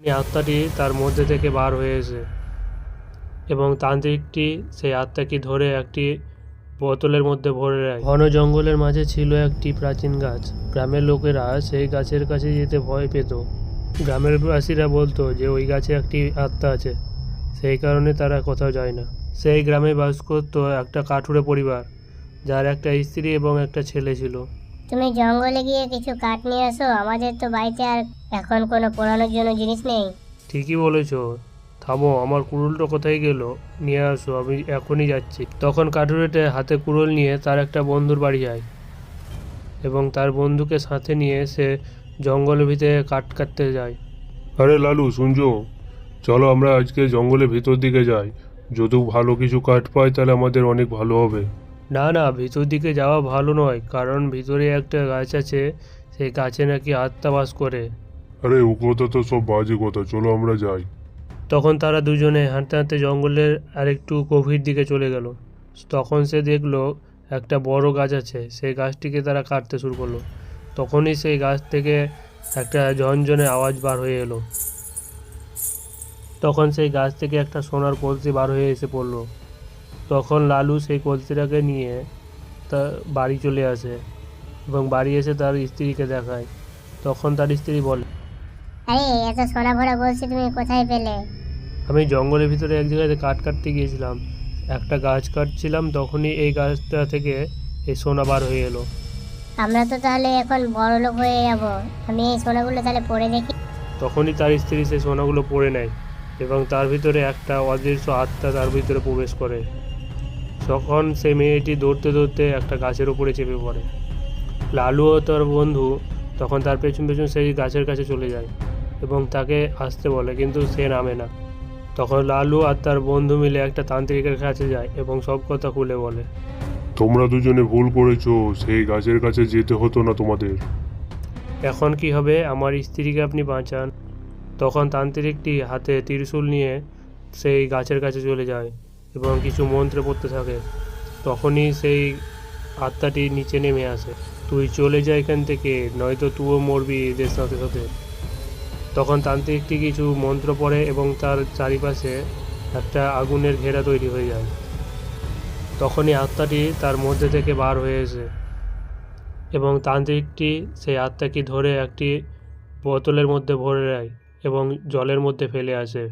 এই আত্মাটি তার মধ্যে থেকে বার হয়েছে এবং তান্ত্রিকটি সেই আত্মাকে ধরে একটি বোতলের মধ্যে ভরে রাখে। ঘন জঙ্গলের মাঝে ছিল একটি প্রাচীন গাছ। গ্রামের লোকেরা সেই গাছের কাছে যেতে ভয় পেত। গ্রামের বাসীরা বলতো যে ওই গাছে একটি আত্মা আছে, সেই কারণে তারা কোথাও যায় না। সেই গ্রামে বাস করতো একটা কাঠুরে পরিবার, যার একটা স্ত্রী এবং একটা ছেলে ছিল। তুমি জঙ্গলে গিয়ে কিছু কাঠ নিয়ে আসো, আমাদের তো বাড়িতে আর এখন কোনো পোড়ানোর জন্য জিনিস নেই। ঠিকই বলেছো, থামো, আমার কুড়ুলটা কোথায় গেল, নিয়ে আসো, আমি এখনই যাচ্ছি। তখন কাঠুরেটা হাতে কুড়ুল নিয়ে তার একটা বন্ধুর বাড়ি যায় এবং তার বন্ধুকে সাথে নিয়ে সে জঙ্গলের ভিতরে কাঠ কাটতে যায়। আরে লালু, শুনছো? চলো আমরা আজকে জঙ্গলের ভিতর দিকে যাই। যদি ভালো কিছু কাঠ পাই তাহলে আমাদের অনেক ভালো হবে। না না, ভিতর দিকে যাওয়া ভালো নয়, কারণ ভিতরে একটা গাছ আছে, সেই গাছে নাকি আত্মা বাস করে। আরে ও কথা তো সব বাজে কথা, চলো আমরা যাই। তখন তারা দুজনে হাঁটতে হাঁটতে জঙ্গলের আরেকটু গভীর দিকে চলে গেল। তখন সে দেখলো একটা বড় গাছ আছে, সেই গাছটিকে তারা কাটতে শুরু করলো। তখনই সেই গাছ থেকে একটা ঝনঝনে আওয়াজ বার হয়ে এলো। তখন সেই গাছ থেকে একটা সোনার কলসি বার হয়ে এসে পড়লো। তখন লালু সেই কলসিটাকে নিয়ে তার বাড়ি চলে আসে এবং বাড়ি এসে তার স্ত্রীকে দেখায়। তখন তার স্ত্রী বলে, আরে এত সোনা ভরা বলছি তুমি কোথায় পেলে? আমি জঙ্গলের ভিতরে এক জায়গায় কাঠ কাটতে গিয়েছিলাম, একটা গাছ কাটছিলাম, তখনই এই গাছটা থেকে এই সোনা বার হয়ে এলো। আমরা তো তাহলে এখন বড় লোক হয়ে যাব, আমি এই সোনাগুলো তাহলে পরে দেখি। তখনই তার স্ত্রী সেই সোনাগুলো পড়ে নেয় এবং তার ভিতরে একটা অদৃশ্য আত্মা তার ভিতরে প্রবেশ করে। তখন সেই মেয়েটি দৌড়তে দৌড়তে একটা গাছের উপরে চেপে পড়ে। লালু ও তার বন্ধু তখন তার পেছন পেছন সেই গাছের কাছে চলে যায় এবং তাকে আসতে বলে, কিন্তু সে নামে না। তখন লালু আর তার বন্ধু মিলে একটা তান্ত্রিকের কাছে যায় এবং সব কথা খুলে বলে। তোমরা দুজনে ভুল করেছো, সেই গাছের কাছে যেতে হতো না তোমাদের। এখন কি হবে, আমার স্ত্রীকে আপনি বাঁচান। তখন তান্ত্রিকটি হাতে ত্রিশূল নিয়ে সেই গাছের কাছে চলে যায় এবং কিছু মন্ত্র পড়তে থাকে। তখনই সেই আত্মাটি নিচে নেমে আসে। তুই চলে যা এখান থেকে, নয়তো তুইও মরবি এদের সাথে সাথে। তখন তান্ত্রিকটি কিছু মন্ত্র পড়ে এবং তার চারিপাশে একটা আগুনের ঘেরা তৈরি হয়ে যায়। তখনই আত্মাটি তার মধ্যে থেকে বার হয়েছে এবং তান্ত্রিকটি সেই আত্মাকে ধরে একটি বোতলের মধ্যে ভরে রাখে এবং জলের মধ্যে ফেলে আসে।